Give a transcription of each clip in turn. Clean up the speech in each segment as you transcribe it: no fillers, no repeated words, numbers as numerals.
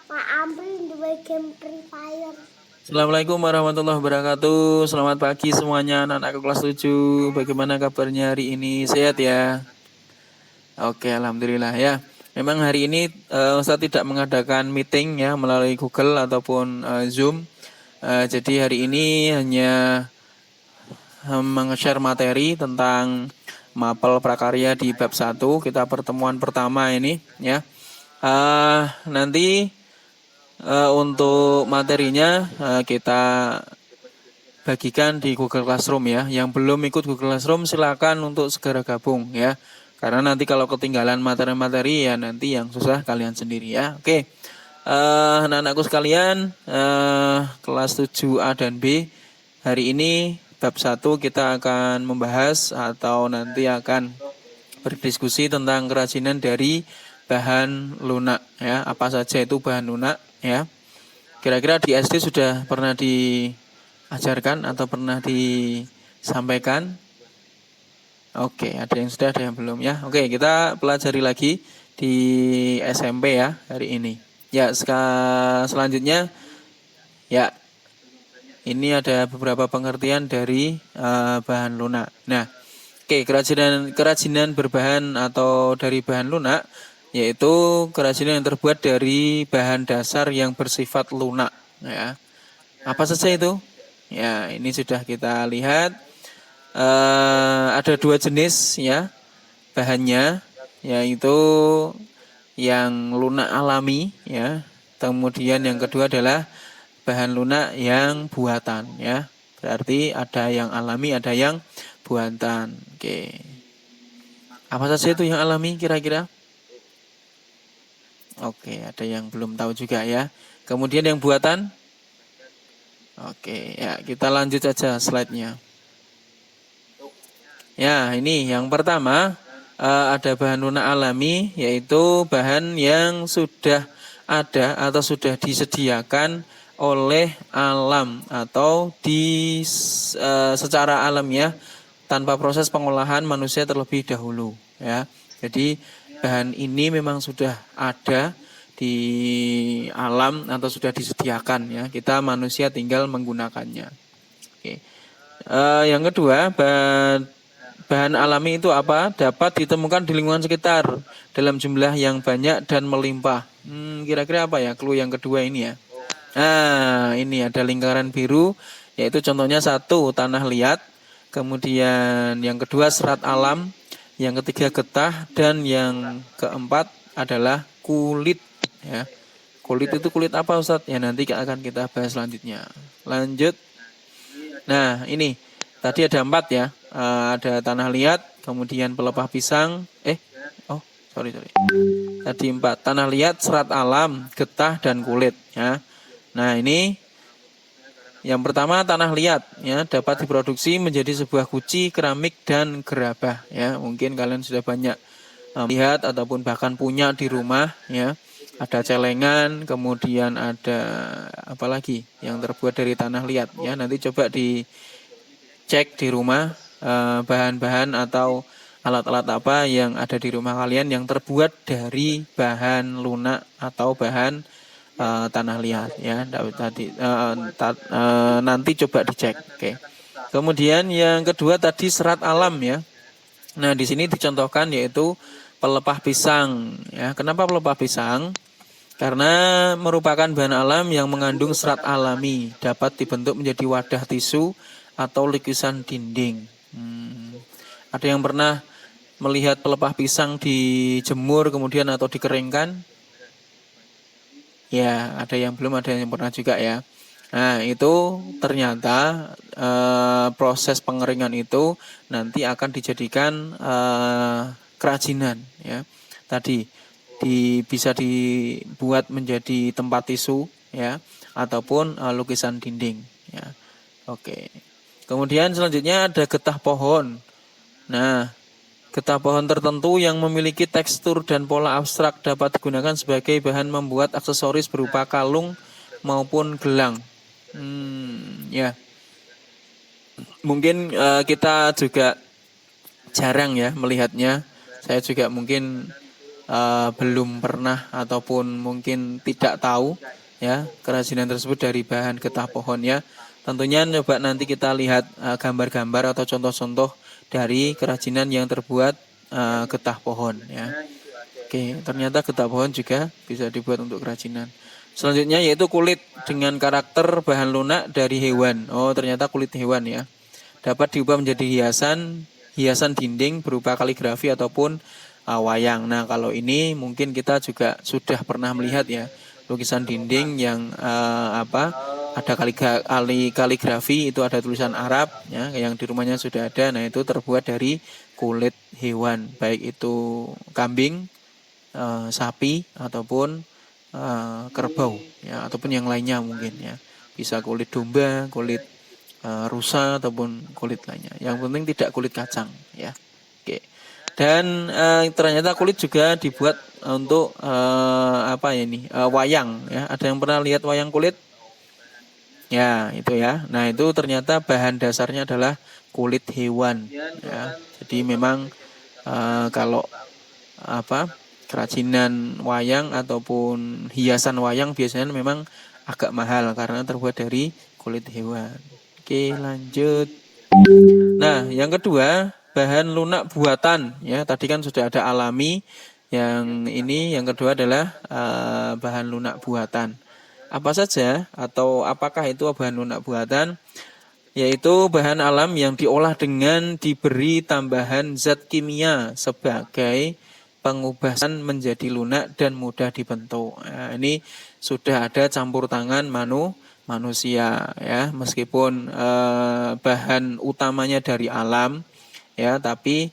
Pak Amri duwe game Free Fire. Assalamualaikum warahmatullahi wabarakatuh. Selamat pagi semuanya anak-anak kelas 7. Bagaimana kabarnya hari ini? Sehat ya? Oke, alhamdulillah ya. Memang hari ini Ustaz tidak mengadakan meeting ya melalui Google ataupun Zoom. Jadi hari ini hanya meng-share materi tentang mapel prakarya di bab 1. Kita pertemuan pertama ini ya. Nanti untuk materinya kita bagikan di Google Classroom ya. Yang belum ikut Google Classroom silakan untuk segera gabung ya. Karena nanti kalau ketinggalan materi-materi ya nanti yang susah kalian sendiri ya. Oke. Anak-anakku sekalian, kelas 7A dan B, hari ini bab 1 kita akan membahas atau nanti akan berdiskusi tentang kerajinan dari bahan lunak ya. Apa saja itu bahan lunak ya. Kira-kira di SD sudah pernah diajarkan atau pernah disampaikan? Oke, ada yang sudah, ada yang belum ya. Oke, kita pelajari lagi di SMP ya hari ini. Ya, selanjutnya ya ini ada beberapa pengertian dari bahan lunak. Nah, oke, kerajinan berbahan atau dari bahan lunak yaitu kerajinan yang terbuat dari bahan dasar yang bersifat lunak ya. Apa saja itu? Ya, ini sudah kita lihat. Ada dua jenis ya bahannya, yaitu yang lunak alami ya. Kemudian yang kedua adalah bahan lunak yang buatan ya. Berarti ada yang alami, ada yang buatan. Oke. Apa saja itu yang alami kira-kira? Oke, ada yang belum tahu juga ya. Kemudian yang buatan? Oke, ya kita lanjut saja slide-nya. Ya, ini yang pertama ada bahan lunak alami, yaitu bahan yang sudah ada atau sudah disediakan oleh alam atau secara alamiah tanpa proses pengolahan manusia terlebih dahulu. Ya, jadi bahan ini memang sudah ada di alam atau sudah disediakan ya. Kita manusia tinggal menggunakannya. Oke. Yang kedua, bahan alami itu apa? Dapat ditemukan di lingkungan sekitar dalam jumlah yang banyak dan melimpah. Kira-kira apa ya clue yang kedua ini ya? Nah, ini ada lingkaran biru, yaitu contohnya satu tanah liat, kemudian yang kedua serat alam, yang ketiga getah, dan yang keempat adalah kulit. Ya, kulit itu kulit apa Ustadz? Ya nanti akan kita bahas selanjutnya. Lanjut. Nah, ini tadi ada 4 ya. Ada tanah liat, kemudian pelepah pisang. Sorry. Tadi 4. Tanah liat, serat alam, getah, dan kulit. Ya. Nah, ini yang pertama tanah liat. Ya, dapat diproduksi menjadi sebuah guci, keramik, dan gerabah. Ya, mungkin kalian sudah banyak lihat ataupun bahkan punya di rumah. Ya, ada celengan, kemudian ada apa lagi yang terbuat dari tanah liat. Ya, nanti coba dicek di rumah bahan-bahan atau alat-alat apa yang ada di rumah kalian yang terbuat dari bahan lunak atau bahan tanah liat ya. Nanti coba dicek. Oke. Kemudian yang kedua tadi serat alam ya. Nah, di sini dicontohkan yaitu pelepah pisang ya. Kenapa pelepah pisang? Karena merupakan bahan alam yang mengandung serat alami, dapat dibentuk menjadi wadah tisu atau lukisan dinding. Ada yang pernah melihat pelepah pisang dijemur kemudian atau dikeringkan? Ya, ada yang belum, ada yang pernah juga ya. Nah, itu ternyata proses pengeringan itu nanti akan dijadikan kerajinan ya. Tadi bisa dibuat menjadi tempat tisu ya ataupun lukisan dinding ya. Oke. Kemudian selanjutnya ada getah pohon. Nah, getah pohon tertentu yang memiliki tekstur dan pola abstrak dapat digunakan sebagai bahan membuat aksesoris berupa kalung maupun gelang. Ya. Mungkin kita juga jarang ya melihatnya. Saya juga mungkin belum pernah ataupun mungkin tidak tahu ya kerajinan tersebut dari bahan getah pohon ya. Tentunya coba nanti kita lihat gambar-gambar atau contoh-contoh dari kerajinan yang terbuat getah pohon ya. Oke, ternyata getah pohon juga bisa dibuat untuk kerajinan. Selanjutnya yaitu kulit dengan karakter bahan lunak dari hewan. Oh, ternyata kulit hewan ya. Dapat diubah menjadi hiasan dinding berupa kaligrafi ataupun wayang. Nah, kalau ini mungkin kita juga sudah pernah melihat ya, lukisan dinding yang ada kaligrafi, itu ada tulisan Arab ya, yang di rumahnya sudah ada. Nah, itu terbuat dari kulit hewan, baik itu kambing, sapi ataupun kerbau ya, ataupun yang lainnya mungkin ya, bisa kulit domba, kulit rusa ataupun kulit lainnya, yang penting tidak kulit kacang ya. Oke. Dan ternyata kulit juga dibuat untuk apa ya ini, wayang ya. Ada yang pernah lihat wayang kulit ya, itu ya. Nah, itu ternyata bahan dasarnya adalah kulit hewan ya. Jadi memang kalau apa kerajinan wayang ataupun hiasan wayang biasanya memang agak mahal karena terbuat dari kulit hewan. Oke, lanjut. Nah, yang kedua, bahan lunak buatan ya. Tadi kan sudah ada alami. Yang ini yang kedua adalah bahan lunak buatan. Apa saja atau apakah itu bahan lunak buatan? Yaitu bahan alam yang diolah dengan diberi tambahan zat kimia sebagai pengubahan menjadi lunak dan mudah dibentuk. Nah, ini sudah ada campur tangan manusia ya, meskipun bahan utamanya dari alam ya, tapi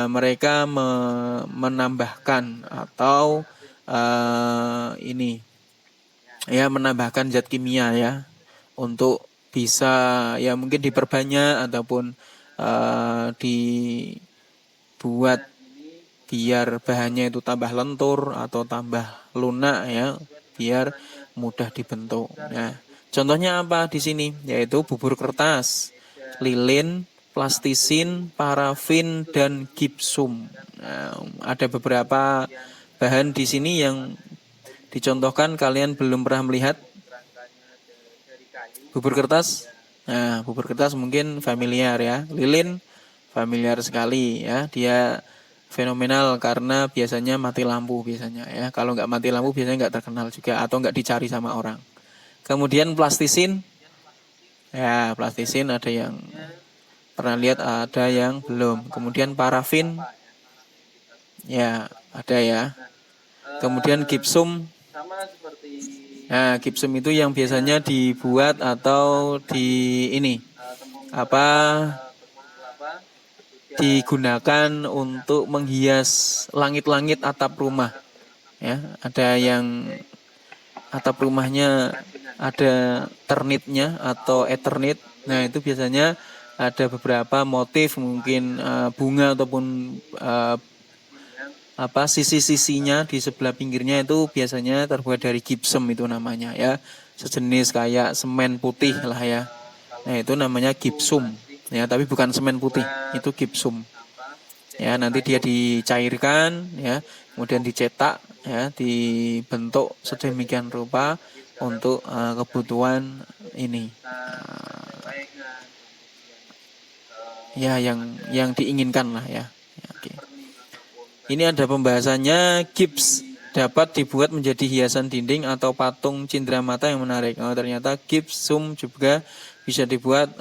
mereka menambahkan atau ini ya, menambahkan zat kimia ya untuk bisa ya mungkin diperbanyak ataupun dibuat biar bahannya itu tambah lentur atau tambah lunak ya, biar mudah dibentuk. Nah, contohnya apa di sini? Yaitu bubur kertas, lilin, plastisin, parafin, dan gipsum. Nah, ada beberapa bahan di sini yang dicontohkan, kalian belum pernah melihat bubur kertas. Nah, bubur kertas mungkin familiar ya. Lilin familiar sekali ya. Dia fenomenal karena biasanya mati lampu biasanya ya. Kalau nggak mati lampu biasanya nggak terkenal juga atau nggak dicari sama orang. Kemudian plastisin. Ya, plastisin ada yang pernah lihat, ada yang belum. Kemudian parafin. Ya, ada ya. Kemudian gipsum. Nah, gipsum itu yang biasanya dibuat atau digunakan untuk menghias langit-langit atap rumah. Ya, ada yang atap rumahnya ada ternitnya atau eternit. Nah, itu biasanya ada beberapa motif, mungkin bunga ataupun sisi-sisinya di sebelah pinggirnya itu biasanya terbuat dari gipsum, itu namanya ya, sejenis kayak semen putih lah ya. Nah, itu namanya gipsum ya, tapi bukan semen putih, itu gipsum ya. Nanti dia dicairkan ya, kemudian dicetak ya, dibentuk sedemikian rupa untuk kebutuhan ini ya, yang diinginkan lah ya. Oke. Ini ada pembahasannya. Gips dapat dibuat menjadi hiasan dinding atau patung cindramata yang menarik. Oh, ternyata gipsum juga bisa dibuat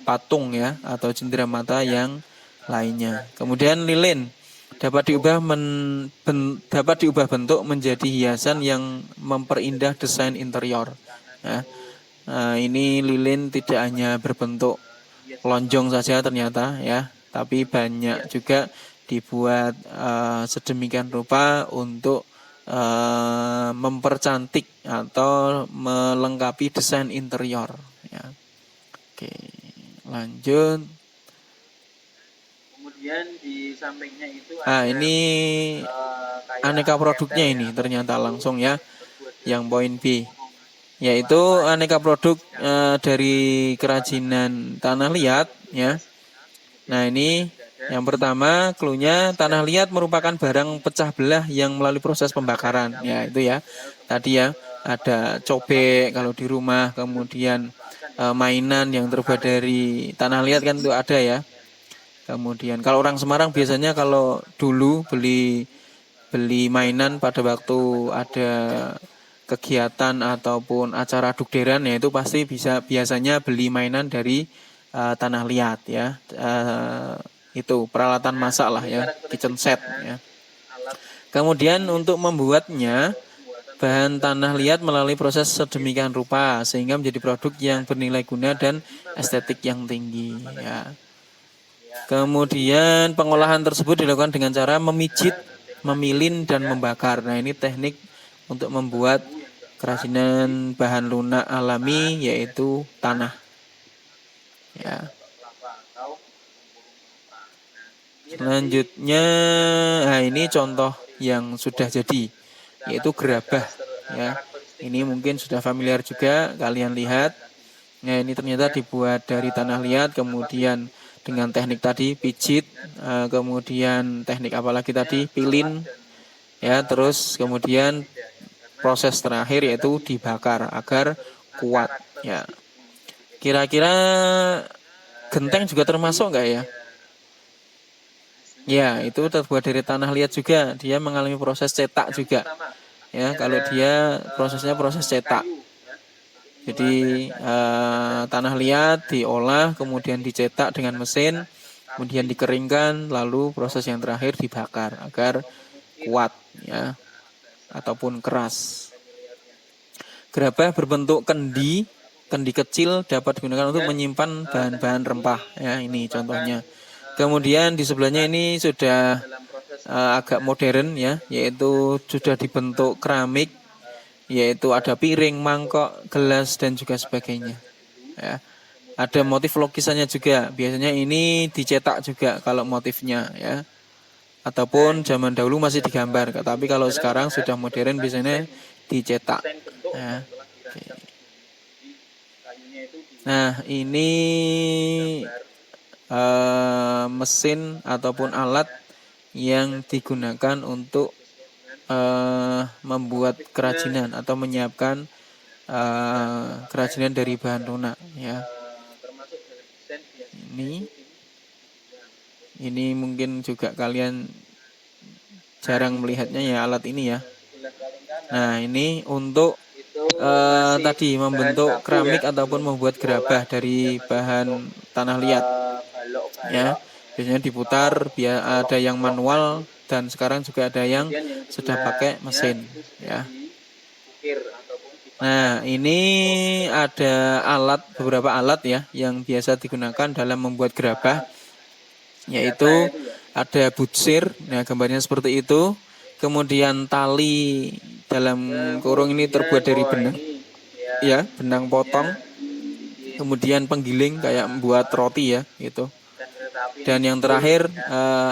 patung ya, atau cindramata yang lainnya. Kemudian lilin dapat diubah bentuk menjadi hiasan yang memperindah desain interior. Ya. Ini lilin tidak hanya berbentuk lonjong saja ternyata ya, tapi banyak juga dibuat sedemikian rupa untuk mempercantik atau melengkapi desain interior ya. Oke, lanjut. Kemudian di sampingnya itu ini aneka produknya ini ternyata langsung ya, yang poin B, yaitu aneka produk dari kerajinan tanah liat ya. Nah, ini Yang pertama, cluenya tanah liat merupakan barang pecah belah yang melalui proses pembakaran. Ya, itu ya. Tadi ya, ada cobek kalau di rumah, kemudian mainan yang terbuat dari tanah liat kan itu ada ya. Kemudian kalau orang Semarang biasanya kalau dulu beli beli mainan pada waktu ada kegiatan ataupun acara dugderan ya itu pasti biasanya beli mainan dari tanah liat ya. Itu peralatan masak lah ya, kitchen set ya. Kemudian untuk membuatnya bahan tanah liat melalui proses sedemikian rupa sehingga menjadi produk yang bernilai guna dan estetik yang tinggi ya. Kemudian pengolahan tersebut dilakukan dengan cara memijit, memilin dan membakar. Nah, ini teknik untuk membuat kerajinan bahan lunak alami yaitu tanah. Ya. Selanjutnya, nah ini contoh yang sudah jadi yaitu gerabah ya. Ini mungkin sudah familiar juga kalian lihat. Nah, ini ternyata dibuat dari tanah liat kemudian dengan teknik tadi pijit, kemudian teknik apalagi tadi pilin ya, terus kemudian proses terakhir yaitu dibakar agar kuat ya. Kira-kira genteng juga termasuk enggak ya? Ya, itu terbuat dari tanah liat juga. Dia mengalami proses cetak juga. Ya, kalau dia prosesnya proses cetak. Jadi tanah liat diolah, kemudian dicetak dengan mesin, kemudian dikeringkan, lalu proses yang terakhir dibakar agar kuat ya ataupun keras. Gerabah berbentuk kendi, kendi kecil dapat digunakan untuk menyimpan bahan-bahan rempah ya, ini contohnya. Kemudian di sebelahnya ini sudah agak modern ya, yaitu sudah dibentuk keramik, yaitu ada piring, mangkok, gelas dan juga sebagainya. Ya. Ada motif lukisannya juga. Biasanya ini dicetak juga kalau motifnya ya. Ataupun zaman dahulu masih digambar, tapi kalau sekarang sudah modern biasanya dicetak. Ya. Oke. Nah, ini mesin ataupun alat yang digunakan untuk membuat kerajinan atau menyiapkan kerajinan dari bahan lunak ya. Ini mungkin juga kalian jarang melihatnya ya alat ini ya. Nah, ini untuk tadi membentuk keramik ataupun membuat gerabah dari bahan tanah liat ya. Biasanya diputar, ada yang manual dan sekarang juga ada yang sudah pakai mesin ya. Nah, ini ada beberapa alat ya yang biasa digunakan dalam membuat gerabah, yaitu ada butsir, nah gambarnya seperti itu. Kemudian tali dalam kurung ini terbuat dari benang, ya benang potong. Kemudian penggiling kayak membuat roti ya, gitu. Dan yang terakhir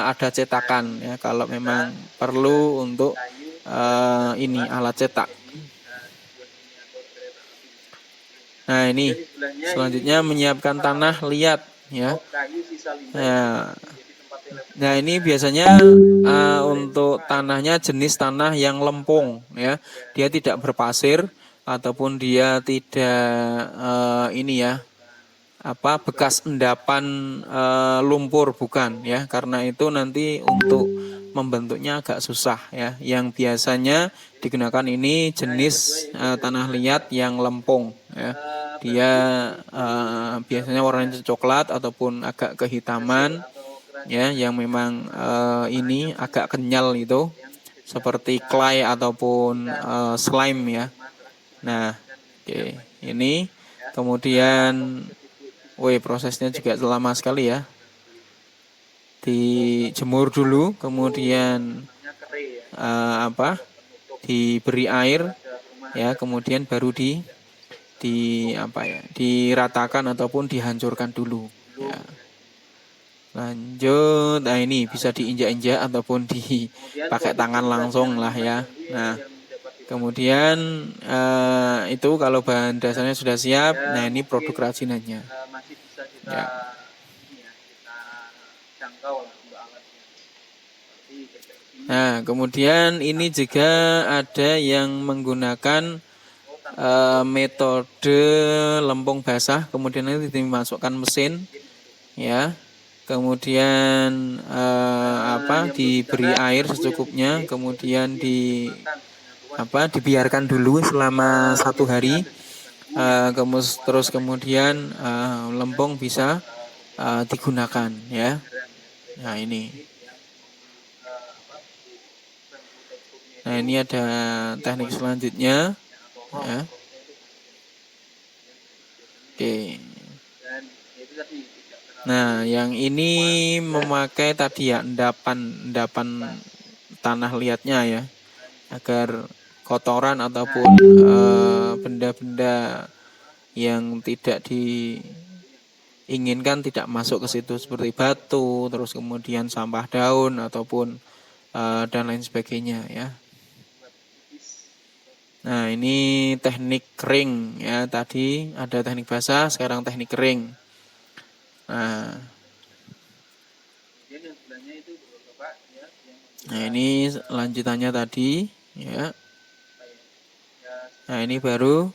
ada cetakan ya kalau memang perlu untuk ini alat cetak. Nah, ini selanjutnya menyiapkan tanah liat ya. Nah, ini biasanya untuk tanahnya jenis tanah yang lempung ya. Dia tidak berpasir ataupun dia tidak ini ya bekas endapan lumpur, bukan ya. Karena itu nanti untuk membentuknya agak susah ya. Yang biasanya digunakan ini jenis tanah liat yang lempung ya. Dia biasanya warnanya coklat ataupun agak kehitaman ya, yang memang ini agak kenyal itu seperti clay ataupun slime ya. Nah, oke. Ini kemudian prosesnya juga lama sekali ya. Dijemur dulu, kemudian diberi air ya, kemudian baru diratakan ataupun dihancurkan dulu ya. Lanjut, nah ini bisa diinjak-injak ataupun dipakai tangan langsung lah ya. Nah, kemudian itu kalau bahan dasarnya sudah siap, nah ini produk kerajinannya ya. Nah, kemudian ini juga ada yang menggunakan metode lempung basah, kemudian nanti dimasukkan mesin, ya. Kemudian diberi air secukupnya, kemudian dibiarkan dulu selama 1 hari. Terus kemudian lempung bisa digunakan, ya. Nah ini ada teknik selanjutnya, ya. Oke. Nah, yang ini memakai tadi ya endapan tanah liatnya, ya, agar kotoran ataupun benda-benda yang tidak diinginkan tidak masuk ke situ, seperti batu, terus kemudian sampah daun ataupun dan lain sebagainya, ya. Nah, ini teknik kering, ya. Tadi ada teknik basah, sekarang teknik kering. Nah, ini lanjutannya tadi, ya. Nah, ini baru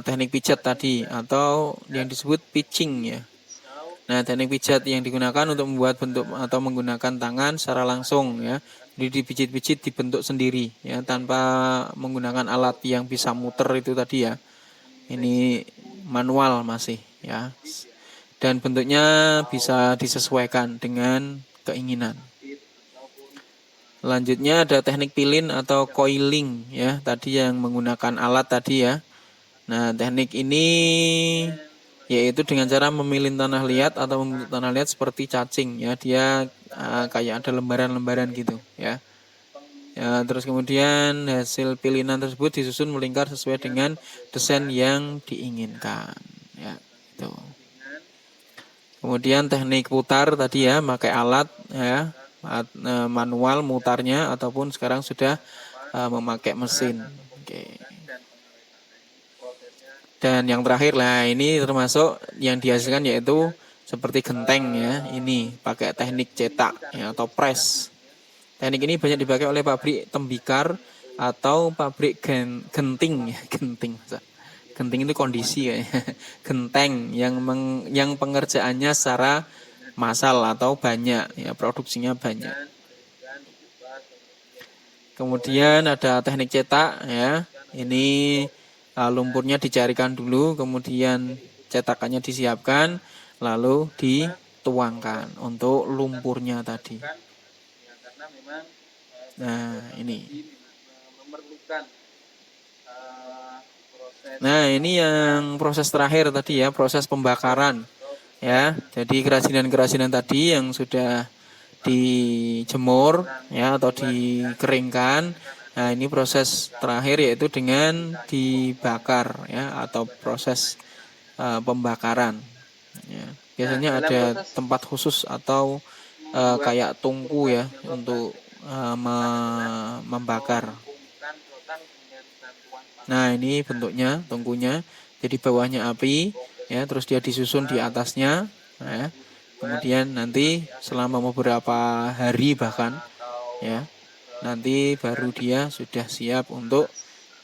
teknik pijat tadi atau yang disebut pitching, ya. Nah, teknik pijat yang digunakan untuk membuat bentuk atau menggunakan tangan secara langsung, ya. Jadi dipijit-pijit dibentuk sendiri, ya, tanpa menggunakan alat yang bisa muter itu tadi, ya. Ini manual masih, ya. Dan bentuknya bisa disesuaikan dengan keinginan. Selanjutnya ada teknik pilin atau coiling, ya. Tadi yang menggunakan alat tadi, ya. Nah, teknik ini yaitu dengan cara memilin tanah liat atau membentuk tanah liat seperti cacing, ya. Dia kayak ada lembaran-lembaran gitu, ya. Ya, terus kemudian hasil pilinan tersebut disusun melingkar sesuai dengan desain yang diinginkan, ya. Itu. Kemudian teknik putar tadi, ya, pakai alat, ya, manual mutarnya ataupun sekarang sudah memakai mesin. Oke. Dan yang terakhir lah, ini termasuk yang dihasilkan yaitu seperti genteng, ya. Ini pakai teknik cetak, ya, atau press. Teknik ini banyak dipakai oleh pabrik tembikar atau pabrik genting, ya. Genting. Genting itu kondisi, ya. Genteng yang pengerjaannya secara massal atau banyak, ya, produksinya banyak. Kemudian ada teknik cetak, ya. Ini lumpurnya dicarikan dulu, kemudian cetakannya disiapkan, lalu dituangkan untuk lumpurnya tadi. Nah, ini. Nah, ini yang proses terakhir tadi, ya, proses pembakaran, ya. Jadi kerajinan-kerajinan tadi yang sudah dijemur, ya, atau dikeringkan. Nah, ini proses terakhir yaitu dengan dibakar, ya, atau proses pembakaran, ya. Biasanya ada tempat khusus atau kayak tungku, ya, untuk membakar. Nah, ini bentuknya tungkunya. Jadi bawahnya api, ya, terus dia disusun di atasnya, ya. Kemudian nanti selama beberapa hari bahkan, ya, nanti baru dia sudah siap untuk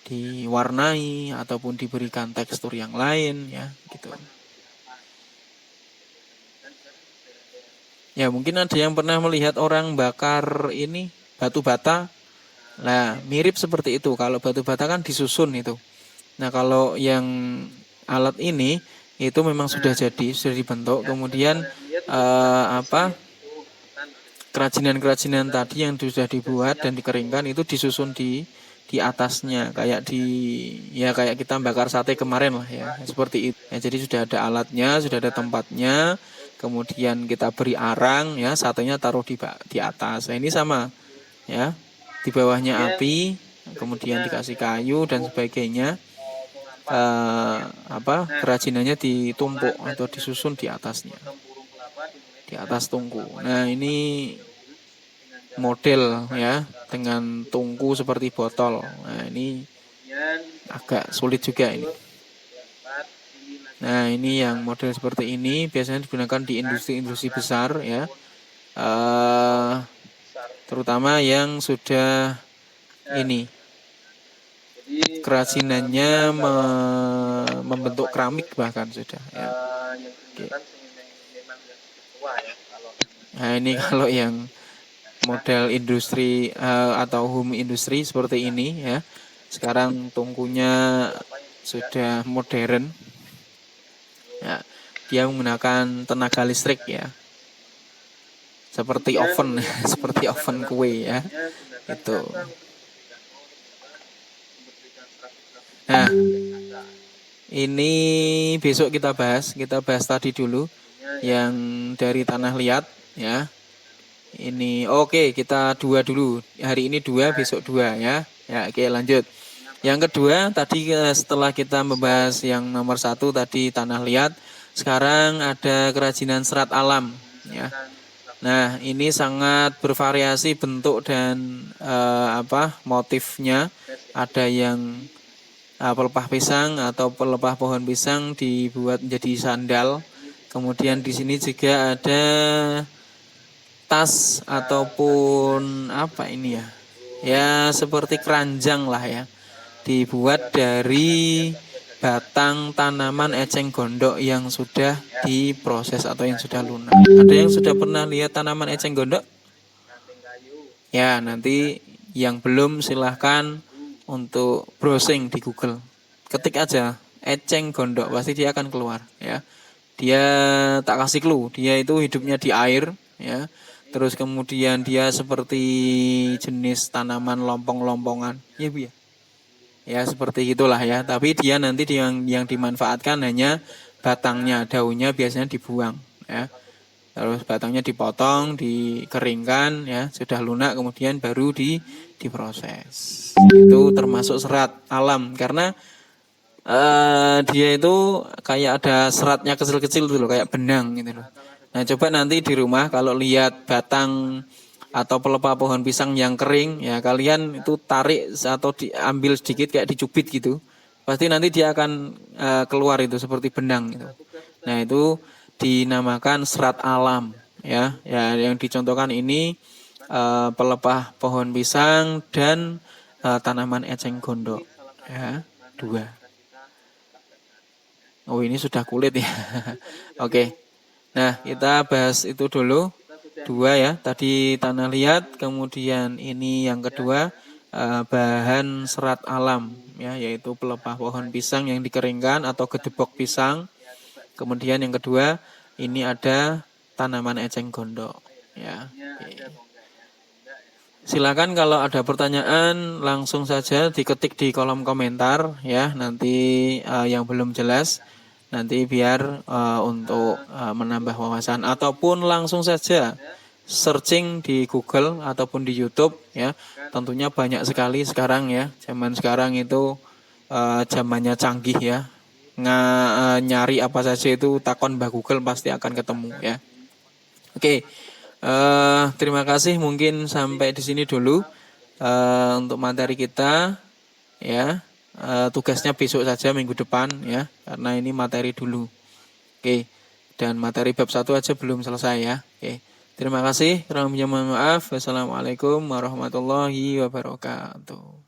diwarnai ataupun diberikan tekstur yang lain, ya, gitu. Ya, mungkin ada yang pernah melihat orang bakar ini batu bata. Nah, mirip seperti itu. Kalau batu bata kan disusun itu. Nah, kalau yang alat ini itu memang sudah jadi, sudah dibentuk. Kemudian kerajinan-kerajinan tadi yang sudah dibuat dan dikeringkan itu disusun di atasnya, kayak kayak kita bakar sate kemarin lah, ya, seperti itu. Ya, jadi sudah ada alatnya, sudah ada tempatnya. Kemudian kita beri arang, ya, satenya taruh di atas. Nah, ini sama, ya. Di bawahnya api, kemudian dikasih kayu dan sebagainya. Kerajinannya ditumpuk atau disusun di atasnya, di atas tungku. Nah, ini model, ya, dengan tungku seperti botol. Nah, ini agak sulit juga ini. Nah, ini yang model seperti ini biasanya digunakan di industri-industri besar, ya. terutama yang sudah ini kerajinannya membentuk keramik bahkan sudah ya. Oke. Nah ini kalau yang model industri atau home industri seperti ini ya, sekarang tungkunya sudah modern ya, dia menggunakan tenaga listrik ya, seperti oven seperti oven kue ya itu. Nah ini besok kita bahas tadi dulu yang dari tanah liat ya. Ini oke, kita 2 dulu. Hari ini 2, besok 2 ya. Ya, oke lanjut. Yang kedua tadi setelah kita membahas yang nomor 1 tadi tanah liat, sekarang ada kerajinan serat alam ya. Nah, ini sangat bervariasi bentuk dan motifnya. Ada yang pelepah pisang atau pelepah pohon pisang dibuat menjadi sandal. Kemudian di sini juga ada tas ataupun apa ini ya? Ya seperti keranjang lah ya. Dibuat dari batang tanaman eceng gondok yang sudah diproses atau yang sudah lunak. Ada yang sudah pernah lihat tanaman eceng gondok? Ya, nanti yang belum silahkan untuk browsing di Google. Ketik aja eceng gondok, pasti dia akan keluar ya. Dia tak kasih clue, dia itu hidupnya di air ya. Terus kemudian dia seperti jenis tanaman lompong-lompongan. Ya, Bu ya. Ya, seperti itulah ya. Tapi dia nanti yang dimanfaatkan hanya batangnya, daunnya biasanya dibuang ya. Terus batangnya dipotong, dikeringkan ya, sudah lunak kemudian baru diproses. Itu termasuk serat alam karena dia itu kayak ada seratnya kecil-kecil dulu kayak benang gitu loh. Nah, coba nanti di rumah kalau lihat batang atau pelepah pohon pisang yang kering ya, kalian itu tarik atau diambil sedikit kayak dicubit gitu. Pasti nanti dia akan keluar itu seperti benang gitu. Nah, itu dinamakan serat alam ya. Ya, yang dicontohkan ini pelepah pohon pisang dan tanaman eceng gondok ya, 2. Oh, ini sudah kulit ya. Oke. Nah, kita bahas itu dulu. 2 ya. Tadi tanah liat, kemudian ini yang kedua bahan serat alam ya, yaitu pelepah pohon pisang yang dikeringkan atau gedebok pisang. Kemudian yang kedua, ini ada tanaman eceng gondok ya. Oke. Silakan kalau ada pertanyaan langsung saja diketik di kolom komentar ya. Nanti yang belum jelas nanti biar untuk menambah wawasan ataupun langsung saja searching di Google ataupun di YouTube ya. Tentunya banyak sekali sekarang ya. Zaman sekarang itu zamannya canggih ya. Nyari apa saja itu takon Mbah Google pasti akan ketemu ya. Oke. Terima kasih, mungkin sampai di sini dulu untuk materi kita ya. Tugasnya besok saja minggu depan ya, karena ini materi dulu. Oke. Dan materi bab 1 aja belum selesai ya. Oke. Terima kasih. Kurang lebihnya mohon maaf. Wassalamualaikum warahmatullahi wabarakatuh.